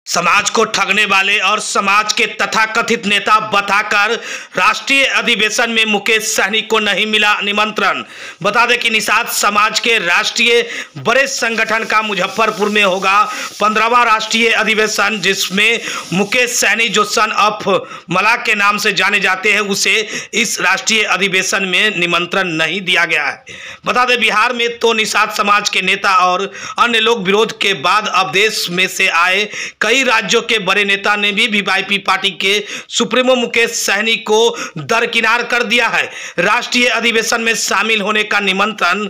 समाज को ठगने वाले और समाज के तथाकथित नेता बताकर राष्ट्रीय अधिवेशन में मुकेश सहनी को नहीं मिला निमंत्रण। बता दें कि निषाद समाज के राष्ट्रीय बड़े संगठन का मुजफ्फरपुर में होगा 15वां राष्ट्रीय अधिवेशन, जिसमें मुकेश सहनी जो सन ऑफ मला के नाम से जाने जाते हैं उसे इस राष्ट्रीय अधिवेशन में निमंत्रण नहीं दिया गया है। बता दें बिहार में तो निषाद समाज के नेता और अन्य लोग विरोध के बाद अब देश में से आए कई राज्यों के बड़े नेता ने भी वीआईपी पार्टी के सुप्रीमो मुकेश सहनी को दरकिनार कर दिया है। राष्ट्रीय अधिवेशन में शामिल होने का निमंत्रण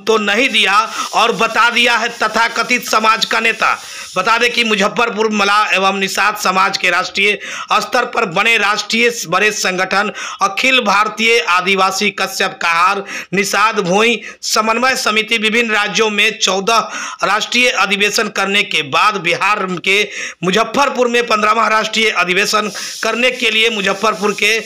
तो नहीं दिया और बता दिया है तथाकथित समाज का नेता। बता दें कि मुजफ्फरपुर मला एवं निषाद समाज के राष्ट्रीय स्तर पर बने राष्ट्रीय बड़े संगठन अखिल भारतीय आदिवासी कश्यप कहार निषाद भोई समन्वय समिति विभिन्न राज्यों में 14 राष्ट्रीय अधिवेशन करने के बाद बिहार के मुजफ्फरपुर में 15वां राष्ट्रीय अधिवेशन करने के लिए मुजफ्फरपुर के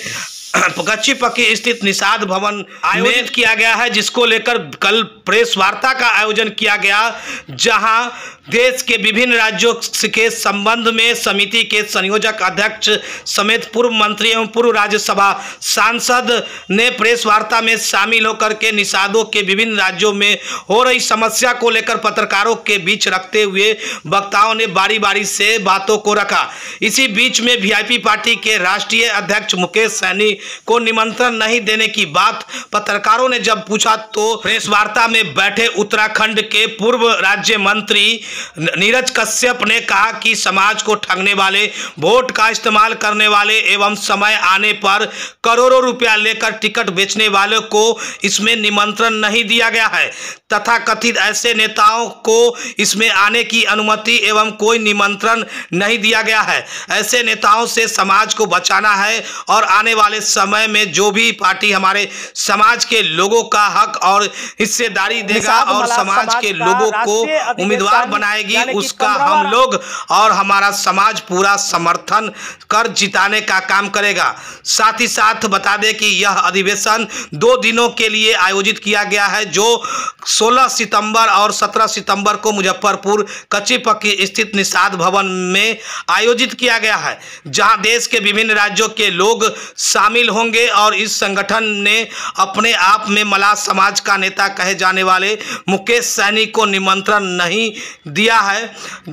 गच्ची पक्की स्थित निषाद भवन आयोजित किया गया है, जिसको लेकर कल प्रेस वार्ता का आयोजन किया गया, जहां देश के विभिन्न राज्यों के संबंध में समिति के संयोजक अध्यक्ष समेत पूर्व मंत्री एवं पूर्व राज्यसभा सांसद ने प्रेस वार्ता में शामिल होकर के निषादों के विभिन्न राज्यों में हो रही समस्या को लेकर पत्रकारों के बीच रखते हुए वक्ताओं ने बारी बारी से बातों को रखा। इसी बीच में वीआईपी पार्टी के राष्ट्रीय अध्यक्ष मुकेश सहनी को निमंत्रण नहीं देने की बात पत्रकारों ने जब पूछा तो प्रेस वार्ता में बैठे उत्तराखंड के पूर्व राज्य मंत्री नीरज कश्यप ने कहा कि समाज को ठगने वाले, वोट का इस्तेमाल करने वाले एवं समय आने पर करोड़ों रुपया लेकर टिकट बेचने वालों को इसमें निमंत्रण नहीं दिया गया है। तथाकथित ऐसे नेताओं को इसमें आने की अनुमति एवं कोई निमंत्रण नहीं दिया गया है। ऐसे नेताओं से समाज को बचाना है और आने वाले समय में जो भी पार्टी हमारे समाज के लोगों का हक और हिस्सेदारी देगा और समाज के लोगों को उम्मीदवार बनाएगी, उसका हम लोग और हमारा समाज पूरा समर्थन कर जिताने का काम करेगा। साथ ही साथ बता दें कि यह अधिवेशन 2 दिनों के लिए आयोजित किया गया है, जो 16 सितंबर और 17 सितंबर को मुजफ्फरपुर कच्ची पक्की स्थित निषाद भवन में आयोजित किया गया है, जहां देश के विभिन्न राज्यों के लोग शामिल होंगे। और इस संगठन ने अपने आप में मला समाज का नेता कहे जाने वाले मुकेश सहनी को निमंत्रण नहीं दिया है।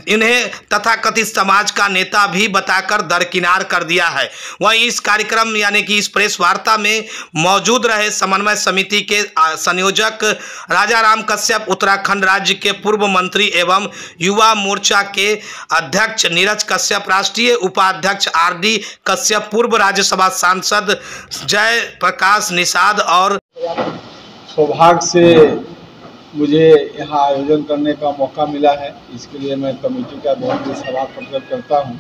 इन्हें तथाकथित समाज का नेता भी बताकर दरकिनार कर दिया है। वहीं इस कार्यक्रम यानी कि इस प्रेस वार्ता में मौजूद रहे समन्वय समिति के संयोजक राजाराम कश्यप, उत्तराखंड राज्य के पूर्व मंत्री एवं युवा मोर्चा के अध्यक्ष नीरज कश्यप, राष्ट्रीय उपाध्यक्ष आरडी कश्यप, पूर्व राज्यसभा सांसद जय प्रकाश निषाद और सौभाग्य से मुझे यहाँ आयोजन करने का मौका मिला है। इसके लिए मैं कमेटी का बहुत बहुत आभार प्रकट करता हूँ।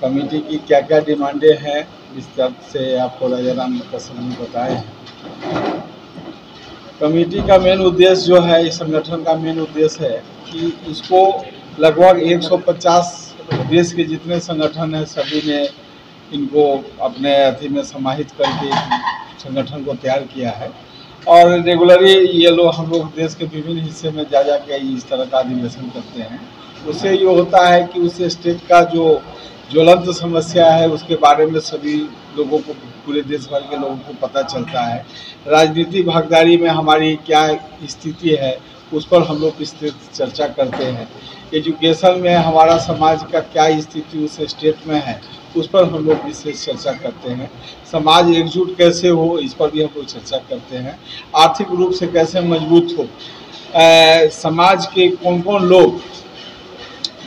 कमेटी की क्या क्या डिमांडें हैं विस्तार से आपको राजाराम कश्यप ने बताए हैं। कमेटी का मेन उद्देश्य जो है, इस संगठन का मेन उद्देश्य है कि इसको लगभग 150 देश के जितने संगठन हैं सभी ने इनको अपने अथी में समाहित करके संगठन को तैयार किया है। और रेगुलरली ये लोग हम लोग देश के विभिन्न हिस्से में जा के इस तरह का अधिवेशन करते हैं। उससे ये होता है कि उस स्टेट का जो ज्वलंत समस्या है उसके बारे में सभी लोगों को, पूरे देश भर के लोगों को पता चलता है। राजनीतिक भागीदारी में हमारी क्या स्थिति है उस पर हम लोग विस्तृत चर्चा करते हैं। एजुकेशन में हमारा समाज का क्या स्थिति उस स्टेट में है उस पर हम लोग विशेष चर्चा करते हैं। समाज एकजुट कैसे हो इस पर भी हम लोग चर्चा करते हैं। आर्थिक रूप से कैसे मजबूत हो, समाज के कौन कौन लोग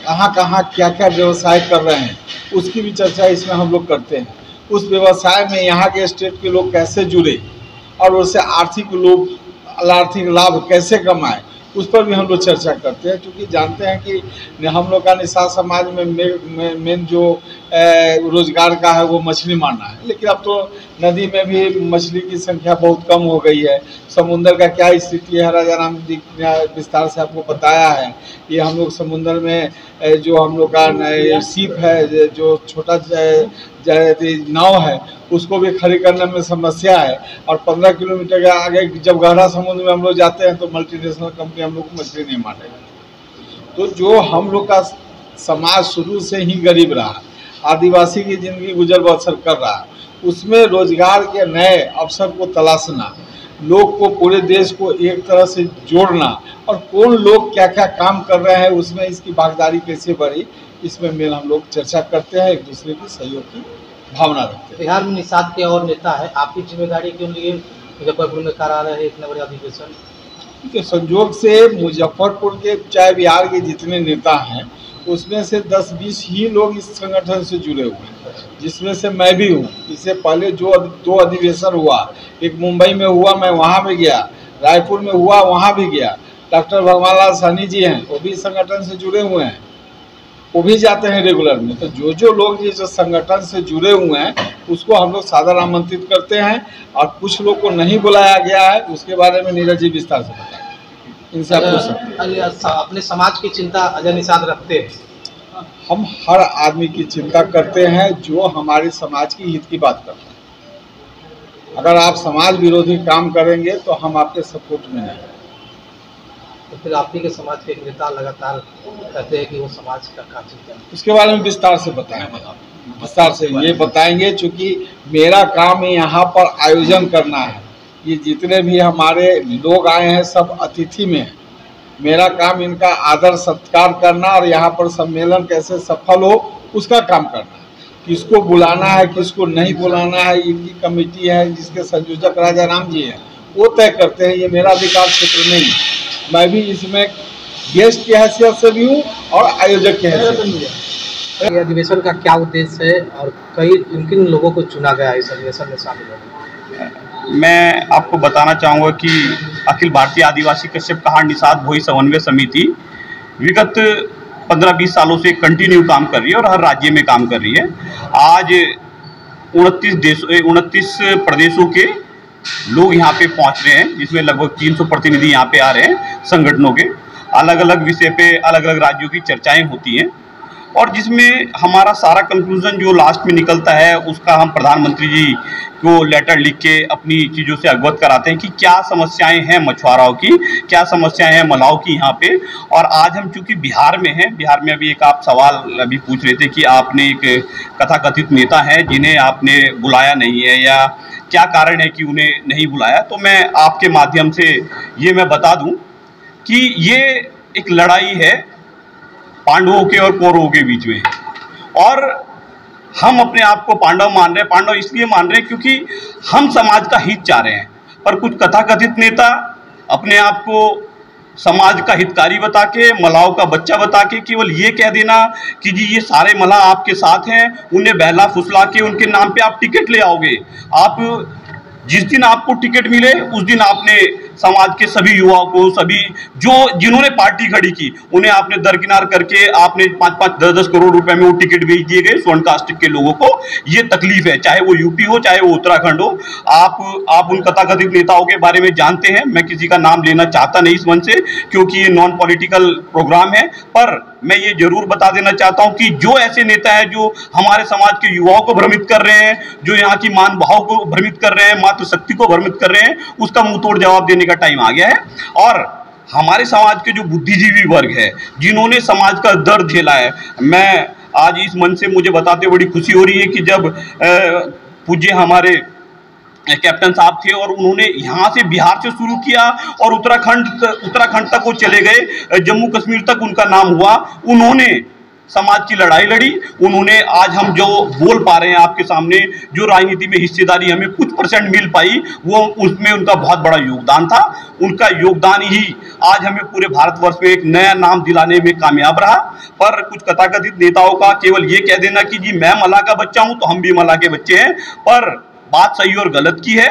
कहाँ कहाँ क्या क्या व्यवसाय कर रहे हैं उसकी भी चर्चा इसमें हम लोग करते हैं। उस व्यवसाय में यहाँ के स्टेट के लोग कैसे जुड़े और उससे आर्थिक लाभ कैसे कमाएं उस पर भी हम लोग चर्चा करते हैं। क्योंकि जानते हैं कि हम लोग का निषाद समाज में मेन जो रोजगार का है वो मछली मारना है, लेकिन अब तो नदी में भी मछली की संख्या बहुत कम हो गई है। समुद्र का क्या स्थिति है राजाराम जी ने विस्तार से आपको बताया है। ये हम लोग समुद्र में जो हम लोग का शिप है, जो छोटा नाव है, उसको भी खड़ी करने में समस्या है। और 15 किलोमीटर के आगे जब गहरा समुद्र में हम लोग जाते हैं तो मल्टीनेशनल कंपनी हम लोग को मछली नहीं मारेगा। तो जो हम लोग का समाज शुरू से ही गरीब रहा, आदिवासी की ज़िंदगी गुजर बसर कर रहा, उसमें रोजगार के नए अवसर को तलाशना, लोग को पूरे देश को एक तरह से जोड़ना और कौन लोग क्या क्या काम कर रहे हैं उसमें इसकी भागीदारी कैसे बढ़ी, इसमें मेल हम लोग चर्चा करते हैं, एक दूसरे की सहयोग की भावना रखते हैं। बिहार में निषाद के और नेता है, आपकी जिम्मेदारी क्यों लिए मुजफ्फरपुर में करा रहे इतने बड़े अधिवेशन? के संयोग से मुजफ्फरपुर के चाहे बिहार के जितने नेता हैं उसमें से 10-20 ही लोग इस संगठन से जुड़े हुए हैं, जिसमें से मैं भी हूँ। इससे पहले जो 2 अधिवेशन हुआ, एक मुंबई में हुआ, मैं वहाँ भी गया, रायपुर में हुआ, वहाँ भी गया। डॉक्टर भगवान लाल सहनी जी हैं, वो भी संगठन से जुड़े हुए हैं, वो भी जाते हैं रेगुलर में। तो जो लोग जिस संगठन से जुड़े हुए हैं उसको हम लोग सादर आमंत्रित करते हैं, और कुछ लोग को नहीं बुलाया गया है उसके बारे में नीरज जी विस्तार से बताएं, इनसे आप पूछ सकते हैं। अपने समाज की चिंता अजय निषाद रखते हैं? हम हर आदमी की चिंता करते हैं जो हमारे समाज की हित की बात करता है। अगर आप समाज विरोधी काम करेंगे तो हम आपके सपोर्ट में नहीं। तो फिर आप ही के समाज के एक नेता लगातार कहते हैं कि वो समाज का चिंता है, उसके बारे में विस्तार से बताएंगे, विस्तार से ये बताएंगे, चूँकि मेरा काम यहाँ पर आयोजन करना है। ये जितने भी हमारे लोग आए हैं सब अतिथि में हैं, मेरा काम इनका आदर सत्कार करना और यहाँ पर सम्मेलन कैसे सफल हो उसका काम करना है। किसको बुलाना है किसको नहीं बुलाना है, इनकी कमेटी है जिसके संयोजक राजा राम जी हैं, वो तय करते हैं। ये मेरा अधिकार क्षेत्र नहीं है, मैं भी इसमें गेस्ट की हैसियत से भी हूँ और आयोजक की हैसियत से भी। ये अधिवेशन का क्या उद्देश्य है और किन लोगों को चुना गया इस अधिवेशन में शामिल होने? मैं आपको बताना चाहूँगा कि अखिल भारतीय आदिवासी कश्यप कहार निषाद भोई समन्वय समिति विगत 15-20 सालों से कंटिन्यू काम कर रही है और हर राज्य में काम कर रही है। आज 29 प्रदेशों के लोग यहाँ पे पहुँच रहे हैं, जिसमें लगभग 300 प्रतिनिधि यहाँ पे आ रहे हैं संगठनों के। अलग अलग विषय पे अलग अलग राज्यों की चर्चाएं होती हैं और जिसमें हमारा सारा कंक्लूजन जो लास्ट में निकलता है उसका हम प्रधानमंत्री जी को लेटर लिख के अपनी चीज़ों से अवगत कराते हैं कि क्या समस्याएं हैं मछुआरों की, क्या समस्याएं हैं मलाव की यहाँ पे। और आज हम चूँकि बिहार में हैं, बिहार में अभी एक आप सवाल अभी पूछ रहे थे कि आपने एक कथाकथित नेता हैं जिन्हें आपने बुलाया नहीं है या क्या कारण है कि उन्हें नहीं बुलाया, तो मैं आपके माध्यम से ये मैं बता दूँ कि ये एक लड़ाई है पांडवों के और कौरवों के बीच में, और हम अपने आप को पांडव मान रहे हैं। पांडव इसलिए मान रहे हैं क्योंकि हम समाज का हित चाह रहे हैं, पर कुछ कथाकथित नेता अपने आप को समाज का हितकारी बता के, मलाव का बच्चा बता के केवल ये कह देना कि जी ये सारे मलाह आपके साथ हैं, उन्हें बहला फुसला के उनके नाम पे आप टिकट ले आओगे। आप जिस दिन आपको टिकट मिले उस दिन आपने समाज के सभी युवाओं को, सभी जिन्होंने पार्टी खड़ी की उन्हें आपने दरकिनार करके आपने 5-5, 10-10 करोड़ रुपए में वो टिकट बेच दिए गए स्वर्ण कास्ट के लोगों को। ये तकलीफ है, चाहे वो यूपी हो चाहे वो उत्तराखंड हो। आप उन तथाकथित नेताओं के बारे में जानते हैं, मैं किसी का नाम लेना चाहता नहीं इस मंच से क्योंकि ये नॉन पॉलिटिकल प्रोग्राम है, पर मैं ये जरूर बता देना चाहता हूं कि जो ऐसे नेता हैं जो हमारे समाज के युवाओं को भ्रमित कर रहे हैं, जो यहाँ की मान भाव को भ्रमित कर रहे हैं, मातृशक्ति को भ्रमित कर रहे हैं, उसका मुंह तोड़ जवाब देने का टाइम आ गया है। और हमारे समाज के जो बुद्धिजीवी वर्ग है जिन्होंने समाज का दर्द झेला है, मैं आज इस मंच से मुझे बताते बड़ी खुशी हो रही है कि जब पूज्य हमारे कैप्टन साहब थे और उन्होंने यहाँ से बिहार से शुरू किया और उत्तराखंड तक वो चले गए, जम्मू कश्मीर तक उनका नाम हुआ, उन्होंने समाज की लड़ाई लड़ी। उन्होंने आज हम जो बोल पा रहे हैं आपके सामने, जो राजनीति में हिस्सेदारी हमें कुछ % मिल पाई, वो उसमें उनका बहुत बड़ा योगदान था। उनका योगदान ही आज हमें पूरे भारतवर्ष में एक नया नाम दिलाने में कामयाब रहा। पर कुछ तथाकथित नेताओं का केवल ये कह देना कि जी मैं मलाह का बच्चा हूँ तो हम भी मलाह के बच्चे हैं, पर बात सही और गलत की है।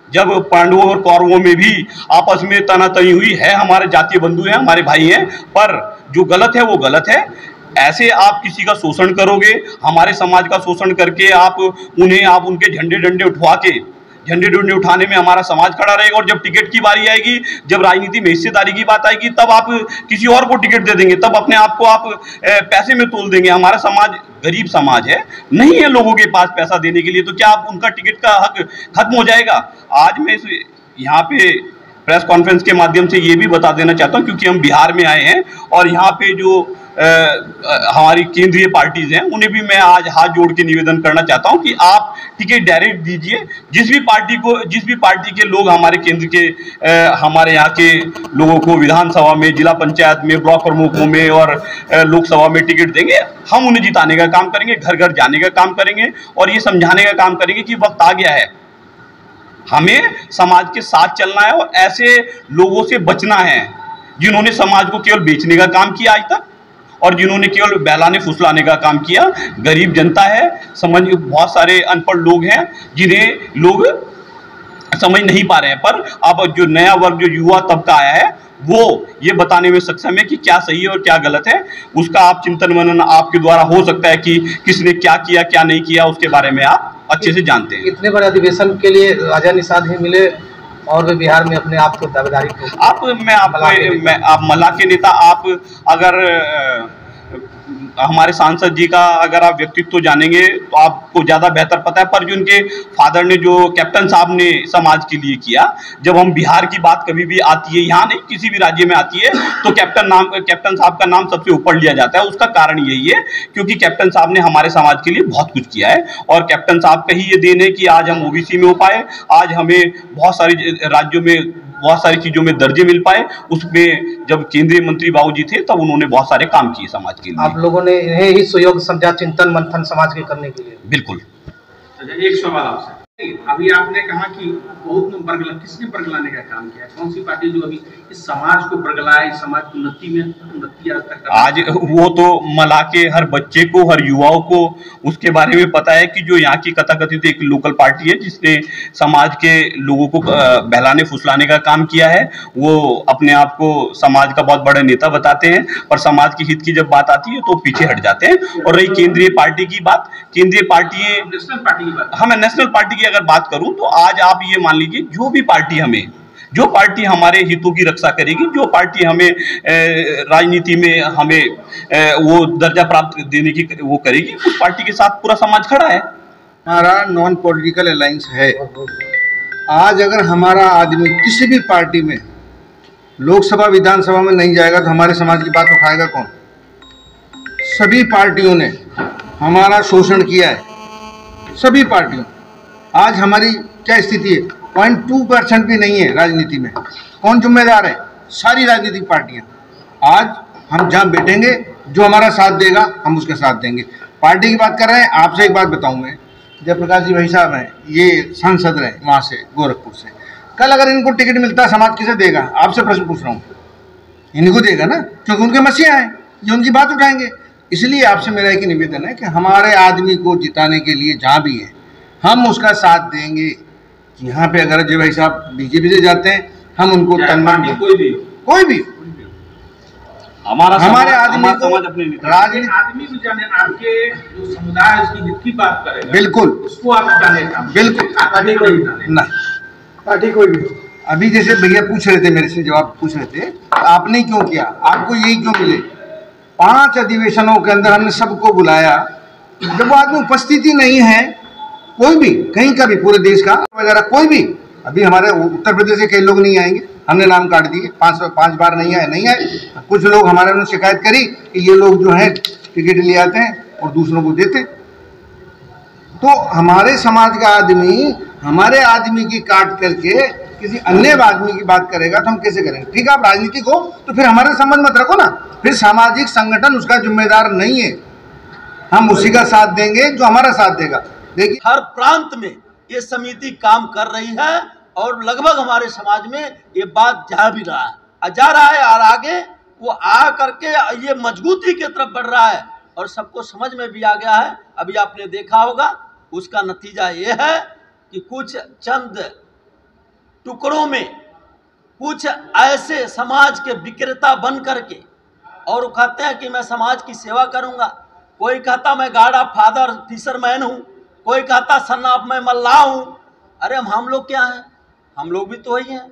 जब पांडवों और कौरवों में भी आपस में तनातनी हुई है, हमारे जातीय बंधु हैं, हमारे भाई हैं, पर जो गलत है वो गलत है। ऐसे आप किसी का शोषण करोगे, हमारे समाज का शोषण करके आप उनके झंडे डंडे उठवा के, झंडे डंडे उठाने में हमारा समाज खड़ा रहेगा, और जब टिकट की बारी आएगी, जब राजनीति में हिस्सेदारी की बात आएगी, तब आप किसी और को टिकट दे देंगे, तब अपने आप को आप पैसे में तोल देंगे। हमारा समाज गरीब समाज है, नहीं है लोगों के पास पैसा देने के लिए, तो क्या आप उनका टिकट का हक खत्म हो जाएगा? आज मैं यहाँ पे प्रेस कॉन्फ्रेंस के माध्यम से ये भी बता देना चाहता हूँ, क्योंकि हम बिहार में आए हैं और यहाँ पे जो हमारी केंद्रीय पार्टीज हैं उन्हें भी मैं आज हाथ जोड़ के निवेदन करना चाहता हूं कि आप टिकट डायरेक्ट दीजिए। जिस भी पार्टी के लोग हमारे केंद्र के हमारे यहाँ के लोगों को विधानसभा में, जिला पंचायत में, ब्लॉक प्रमुखों में और लोकसभा में टिकट देंगे, हम उन्हें जिताने का काम करेंगे, घर घर जाने का काम करेंगे और ये समझाने का काम करेंगे कि वक्त आ गया है, हमें समाज के साथ चलना है और ऐसे लोगों से बचना है जिन्होंने समाज को केवल बेचने का काम किया आज तक और जिन्होंने केवल बहलाने फुसलाने का काम किया। गरीब जनता है, समझ बहुत सारे अनपढ़ लोग हैं जिन्हें लोग समझ नहीं पा रहे हैं, पर अब जो नया वर्ग, जो युवा तबका आया है, वो ये बताने में सक्षम है कि क्या सही है और क्या गलत है। उसका आप चिंतन मनन आपके द्वारा हो सकता है कि किसने क्या किया क्या नहीं किया, उसके बारे में आप अच्छे से जानते हैं। इतने बड़े अधिवेशन के लिए राजा निषाद ही मिले और वे बिहार में अपने आप को दावेदारी को आप मल्लाह के नेता, आप अगर हमारे सांसद जी का अगर आप व्यक्तित्व जानेंगे तो आपको ज़्यादा बेहतर पता है, पर जो उनके फादर ने, जो कैप्टन साहब ने समाज के लिए किया, जब हम बिहार की बात कभी भी आती है, यहाँ नहीं किसी भी राज्य में आती है, तो कैप्टन साहब का नाम सबसे ऊपर लिया जाता है। उसका कारण यही है क्योंकि कैप्टन साहब ने हमारे समाज के लिए बहुत कुछ किया है और कैप्टन साहब का ही ये देन है कि आज हम ओबीसी में हो पाए, आज हमें बहुत सारी राज्यों में बहुत सारी चीजों में दर्जे मिल पाए। उसमें जब केंद्रीय मंत्री बाबूजी थे तब उन्होंने बहुत सारे काम किए समाज के लिए। आप लोगों ने इन्हें ही सुयोग समझा चिंतन मंथन समाज के करने के लिए? बिल्कुल। एक सवाल आपसे, अभी आपने कहा कि किसने बरगलाने का काम किया, कौन सी पार्टी जो अभी इस समाज को बरगलाए, इस समाज की उन्नति आज तक? आज वो तो मल्लाह के हर बच्चे को, हर युवाओं को उसके बारे में पता है कि जो यहाँ की कथाकथित एक लोकल पार्टी है जिसने समाज के लोगों को बहलाने फुसलाने का काम किया है, वो अपने आप को समाज का बहुत बड़ा नेता बताते हैं, पर समाज के हित की जब बात आती है तो पीछे हट जाते हैं। और रही केंद्रीय पार्टी की बात, केंद्रीय पार्टी, नेशनल पार्टी की बात, मैं नेशनल पार्टी की अगर बात करूं तो आज आप ये मान लीजिए जो पार्टी हमारे हितों की रक्षा करेगी, जो पार्टी हमें राजनीति में हमें वो दर्जा प्राप्त देने की वो करेगी, उस पार्टी के साथ पूरा समाज खड़ा है। हमारा नॉन पॉलिटिकल अलायंस है। आज अगर हमारा आदमी किसी भी पार्टी में लोकसभा विधानसभा में नहीं जाएगा तो हमारे समाज की बात उठाएगा कौन? सभी पार्टियों ने हमारा शोषण किया है, सभी पार्टियों। आज हमारी क्या स्थिति है? 0.2% भी नहीं है राजनीति में। कौन जिम्मेदार है? सारी राजनीतिक पार्टियां। आज हम जहां बैठेंगे, जो हमारा साथ देगा हम उसका साथ देंगे। पार्टी की बात कर रहे हैं, आपसे एक बात बताऊं मैं, जयप्रकाश जी भाई साहब हैं, ये सांसद रहे वहां से, गोरखपुर से। कल अगर इनको टिकट मिलता समाज किसे देगा? आपसे प्रश्न पूछ रहा हूँ। इनको देगा ना, क्योंकि उनके मसीहा हैं, ये उनकी बात उठाएंगे। इसलिए आपसे मेरा एक निवेदन है कि हमारे आदमी को जिताने के लिए जहाँ भी है हम उसका साथ देंगे। यहाँ पे अगर अजय भाई साहब बीजेपी से जाते हैं, हम उनको तनमान देंगे, कोई भी हमारे आदमी को राजनीति आदमी भी जाने, आपके जो समुदाय है उसकी हित की बात करेगा, बिल्कुल उसको आप जाने का, बिल्कुल पार्टी कोई नहीं, पार्टी कोई भी। अभी जैसे भैया पूछ रहे थे, मेरे से जवाब पूछ रहे थे, आपने क्यों किया, आपको यही क्यों मिले? 5 अधिवेशनों के अंदर हमने सबको बुलाया, जब वो आदमी उपस्थिति नहीं है, कोई भी कहीं का भी, पूरे देश का वगैरह कोई भी, अभी हमारे उत्तर प्रदेश से कई लोग नहीं आएंगे, हमने नाम काट दिए, 5 बार नहीं आए। कुछ लोग हमारे ने शिकायत करी कि ये लोग जो है टिकट ले आते हैं और दूसरों को देते। तो हमारे समाज का आदमी हमारे आदमी की काट करके किसी अन्य आदमी की बात करेगा तो हम कैसे करेंगे? ठीक है, आप राजनीतिक हो तो फिर हमारे संबंध मत रखो ना, फिर सामाजिक संगठन उसका जिम्मेदार नहीं है, हम उसी का साथ देंगे जो हमारा साथ देगा। देखिए, हर प्रांत में ये समिति काम कर रही है और लगभग हमारे समाज में ये बात जा भी रहा है और आगे वो आ करके ये मजबूती की तरफ बढ़ रहा है और सबको समझ में भी आ गया है। अभी आपने देखा होगा, उसका नतीजा ये है कि कुछ चंद टुकड़ों में कुछ ऐसे समाज के विक्रेता बन करके और कहते हैं कि मैं समाज की सेवा करूंगा। कोई कहता मैं गॉड ऑफ फादर फिशरमैन हूँ, कोई कहता सन ऑफ मैं मल्लाह हूँ। अरे हम लोग क्या हैं? हम लोग भी तो वही हैं।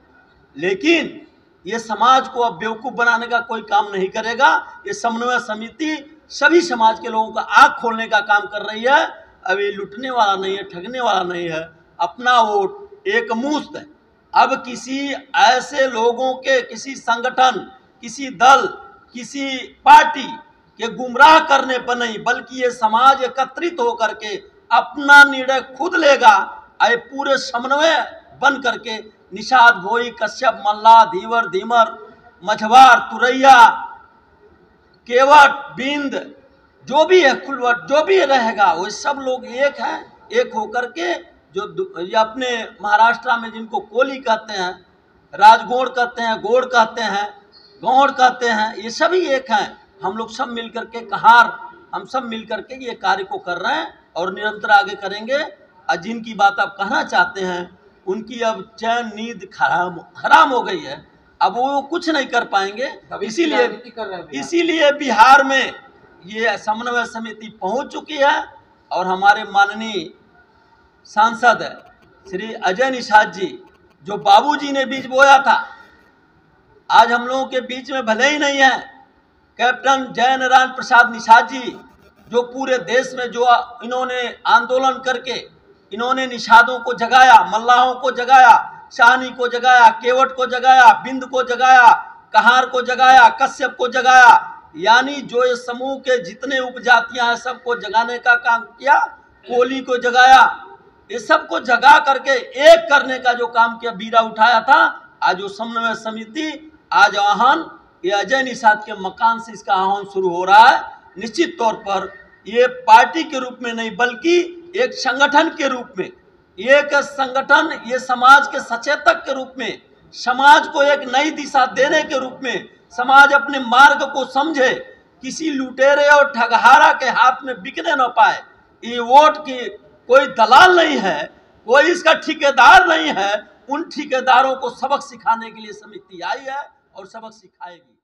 लेकिन ये समाज को अब बेवकूफ़ बनाने का कोई काम नहीं करेगा। ये समन्वय समिति सभी समाज के लोगों का आँख खोलने का काम कर रही है। अब ये लुटने वाला नहीं है, ठगने वाला नहीं है। अपना वोट एक मुश्त अब किसी ऐसे लोगों के, किसी संगठन, किसी दल, किसी पार्टी के गुमराह करने पर नहीं, बल्कि ये समाज एकत्रित होकर के अपना निर्णय खुद लेगा। आए पूरे समन्वय बन करके निषाद, भोई, कश्यप, मल्ला, धीवर, धीमर, मझवार, तुरैया, केवट, बिंद, जो भी है, खुलवट, जो भी रहेगा, वो सब लोग एक हैं। एक होकर के जो ये अपने महाराष्ट्र में जिनको कोली कहते हैं, राजगोड़ कहते हैं, गोड़ कहते हैं, गौड़ कहते हैं, ये सभी एक हैं। हम लोग सब मिल करके कहार, हम सब मिल करके ये कार्य को कर रहे हैं और निरंतर आगे करेंगे। और जिनकी बात आप कहना चाहते हैं उनकी अब चैन नींद हराम हो गई है, अब वो कुछ नहीं कर पाएंगे। इसीलिए बिहार में ये समन्वय समिति पहुंच चुकी है और हमारे माननीय सांसद श्री अजय निषाद जी, जो बाबूजी ने बीज बोया था, आज हम लोगों के बीच में भले ही नहीं है। कैप्टन जय नारायण प्रसाद निषाद जी, जो पूरे देश में जो इन्होंने आंदोलन करके इन्होंने निषादों को जगाया, मल्लाहों को जगाया, शाहनी को जगाया, केवट को जगाया, बिंद को जगाया, कहार को जगाया, कश्यप को जगाया, यानी जो ये समूह के जितने उपजातियां हैं सबको जगाने का काम किया। कोली को जगाया, ये सबको जगा करके एक करने का जो काम किया, बीरा उठाया था। आज वो समन्वय समिति, आज आह्वान ये अजय निषाद के मकान से इसका आह्वान शुरू हो रहा है। निश्चित तौर पर ये पार्टी के रूप में नहीं, बल्कि एक संगठन के रूप में, एक संगठन, ये समाज के सचेतक के रूप में, समाज को एक नई दिशा देने के रूप में, समाज अपने मार्ग को समझे, किसी लुटेरे और ठगहारा के हाथ में बिकने न पाए। ये वोट की कोई दलाल नहीं है, कोई इसका ठेकेदार नहीं है। उन ठेकेदारों को सबक सिखाने के लिए समिति आई है और सबक सिखाएगी।